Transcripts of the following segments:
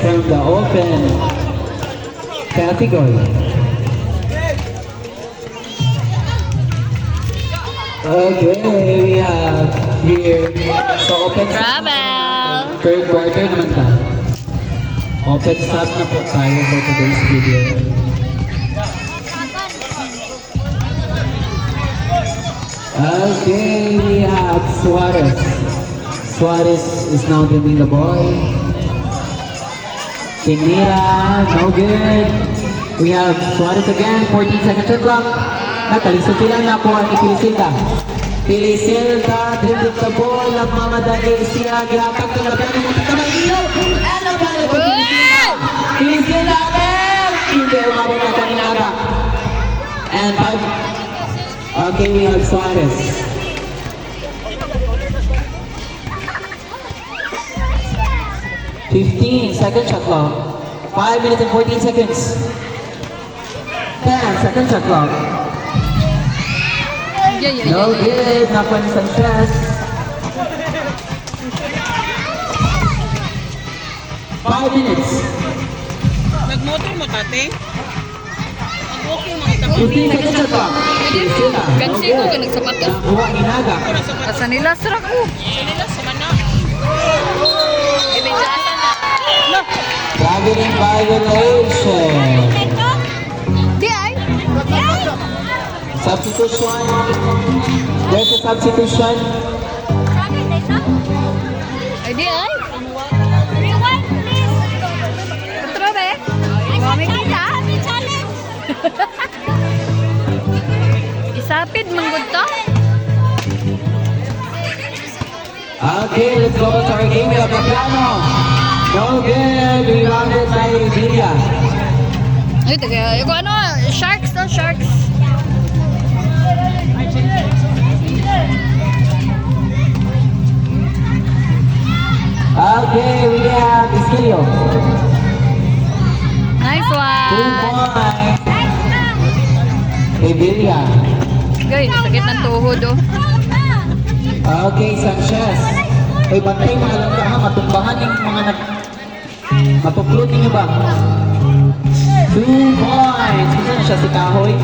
from the open category. Okay, we have here sa open Travel! third quarter naman ta. Open stop na po tayo for today's video. Okay, we have Suarez. Suarez is now dribbling the ball. Tinira, no good. We have Suarez again, 14 seconds shot clock. Nakalisod sila na po ang Pilisilda. Pilisilda, dribbling the ball, nagmamadali siya, gihapag na laban ng mga kamay-iyo. And nabalik ko Pilisilda. Pilisilda, hindi umabot na kaninaga. And five. Okay, we have Suarez. Second shot clock. 5 minutes and 14 seconds. 10 second shot clock. No good. Nakuha ni Sanchez. 5 minutes. Nagmotor mo, tate? Mag-walking mga ito. 15 second shot clock. Sila. Gansi ko ka nagsapatos. Nakuha ni Naga. Asa nila sira ko. Nila sa mana. Ibigyasan na. Traveling violation. Di ay. Substitution. There's a substitution. Ay di ay. Patro be. Mami kita. Isapid manggod to. Okay, let's go to our game. We have Capiano. No good. Rebounded by Villa. Ay, taga. Yung ano, sharks to, sharks. Okay, we have Esquilio. Nice 2 one. points. Kay Villa. Guys, sakit ng tuhod oh. Okay, Sanchez. Uy, bantay mga lang ka ha. Matumbahan yung mga matuklot niyo ba? 2 points. Kasi na siya si Kahoy.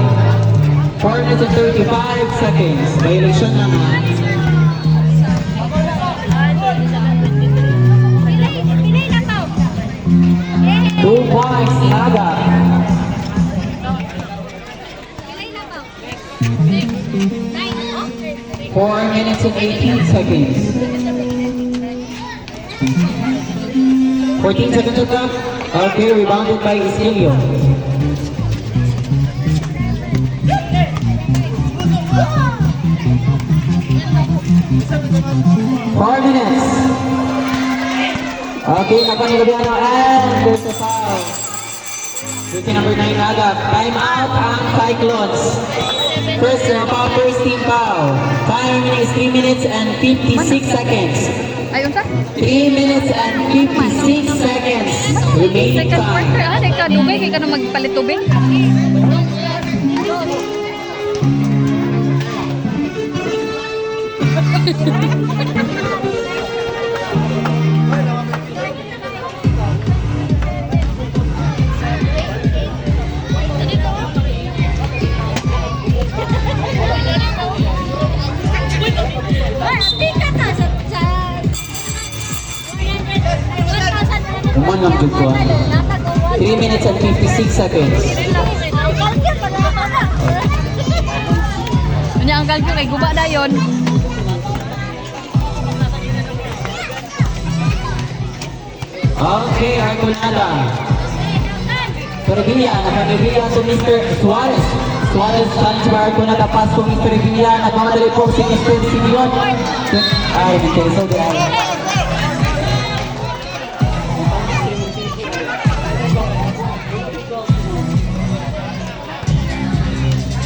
4 minutes and 35 seconds. Violation na nga. 2 points. Naga. 4 minutes and 18 seconds. 14 seconds to go. Okay, rebounded by Esquilio. Four minutes. Okay, nakuha ni Gabiano and there's a foul. Jersey number 9 Naga. Time out ang Cyclones. First team foul. Time is 3 minutes and 56 seconds. Ay, unsa? 3 minutes and 56 seconds remaining Second quarter, time. kay ka tubig, kay ka na magpalit tubig. Umanang dugtuan. 3 minutes and 56 seconds. Unya ang kalkyo kay guba dayon. Okay, Arconada. Revilla, naka-Revilla to Mr. Suarez. Suarez challenge by Arconada, pass to Mr. Revilla. Nagmamadali po si Mr. Simeon. Ay, okay, so there.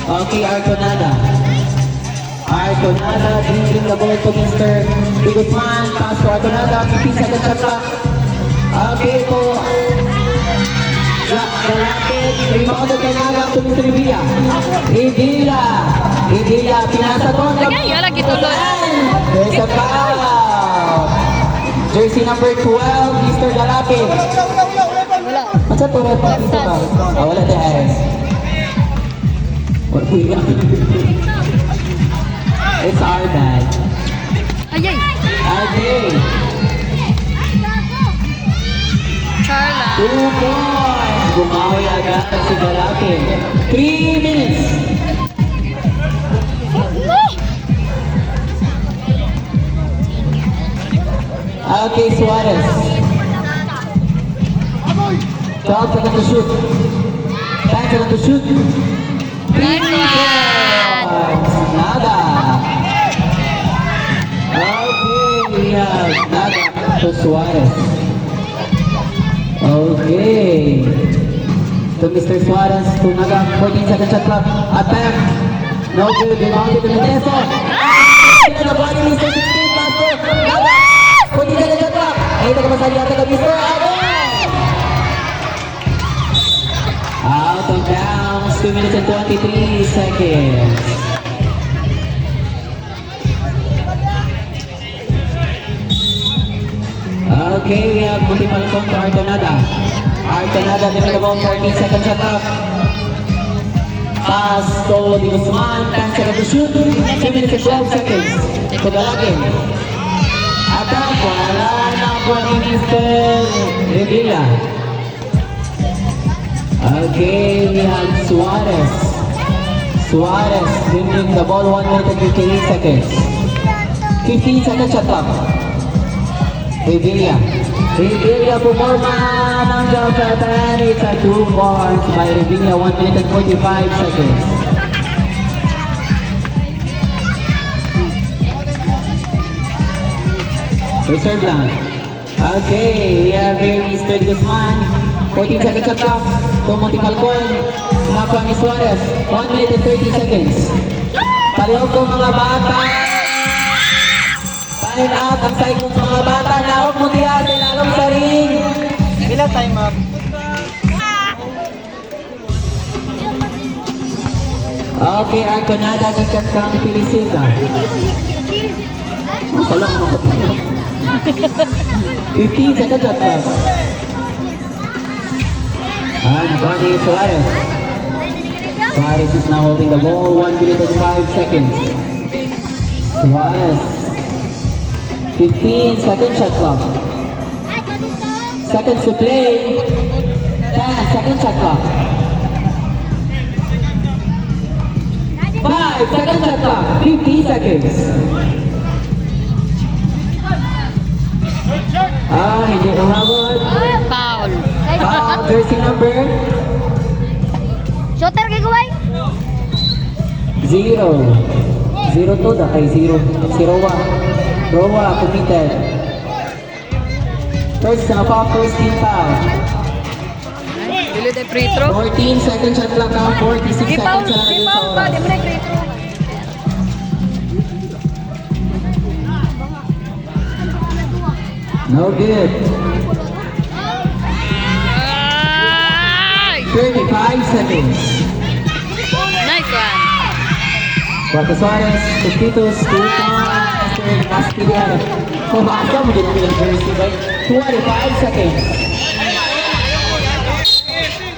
Okay, Arconada. Arconada dribbling the ball to Mr. Bigutman. Pass to Arconada. 15 seconds shot clock. Okay po. Galapit. Rebounded kay Naga to Mr. Revilla. Revilla. Pinasa ko. Lagay, lagi tuloy. There's a foul. Jersey number 12, Mr. Galapit. Sa puro pa dito ka. Wala di ay. It's our bad. Ayay! Okay. Charla. 2 points. Bumawi agad si Galapin. 3 minutes. Okay, Suarez. 12 seconds to shoot. 10 seconds to shoot. Nice one. Nada. Okay, we have Nada to Suarez. Okay. To Mr. Suarez, to Naga, 14 seconds shot clock. Attack. No good. Rebounded to Meneso. To the body, Mr. 16 master. Naga. 14 seconds shot clock. Ay, ito ka masali ata ka, Mr. Ade. Out of bounds. 2 minutes and 23 seconds. Okay, we have multiple count to Artonada. Artonada, the ball, 14 seconds shot clock. Pass to Di Guzman, 10 seconds to shoot. 2 minutes and 12 seconds. To Galapin. Attack, wala na po ni Mr. Revilla. Okay, we have Suarez. Suarez bringing the ball 1 minute and 58 seconds. 15 seconds shot clock. Revilla. Revilla pumorma ng Jafatan. It's a 2 points by Revilla, 1 minute and 45 seconds. Reserve lang. Okay, we have here Mr. Guzman. 14 seconds shot clock. To Monte Falcon. Napa ni Suarez. 1 minute and 30 seconds. Pareho ko mga bata. Panin out ang side ng mga bata. Naok mo diyan. Nilalong sa ring. Bila time up. Okay, Arconada nagkat kang Pilisita. Salam mo. 15 seconds shot clock. Nabani Suarez. Suarez is now holding the ball. 1 minute and 5 seconds. Suarez. 15 seconds shot clock. Seconds to play. 10 seconds shot clock. 5 seconds shot clock. 50 seconds. Hindi umabot. Foul. Jersey number Shooter kay Kuway. 0. 0 to kay 0. 0-1. Rowa committed. First foul, first team foul. Dili de free throw. 14 seconds shot clock now. 46 Di foul, seconds na di lang foul sa pa, di oras. mo na free throw. No good. Ay! 35 seconds. Nice one. Cuarto Suarez, Tostitos, 2 points. Castigliano. Kumasa mo din ang jersey by 25 seconds.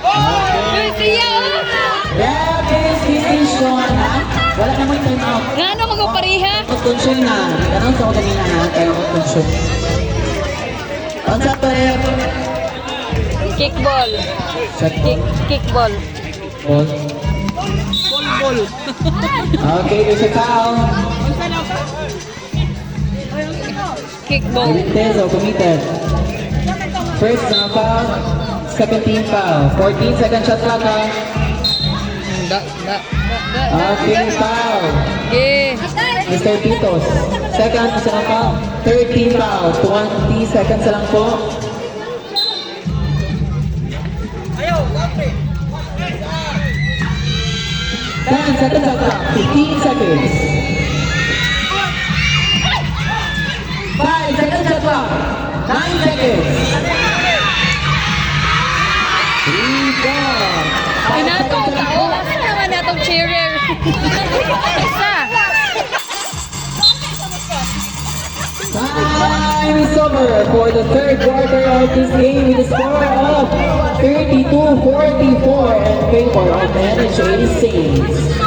Uy, siya oh! That is decision, ha? Wala namang time out. Nga ano magpapariha? Magkonsyon na. Ganun sa kanina, ha? Kaya magkonsyon. Ang sa to eh. Kickball. Shot ball. Kickball. Ball. Bol. Okay, there's a foul. Kickball. Tezo committed. First foul, second team foul. 14 second shot clock, ha? Okay, foul. Okay. Mr. Titos. Second, isa na pa. Third team foul. 20 seconds na lang po. Ayaw, Gapre. 10 seconds shot clock. 15 seconds. 5 seconds shot clock. 9 seconds. 3 ball. Pinatong tao. Kasi naman natong cheerer. Isa. Time is over for the third quarter of this game with a score of 32-44 in favor of NHA Saints.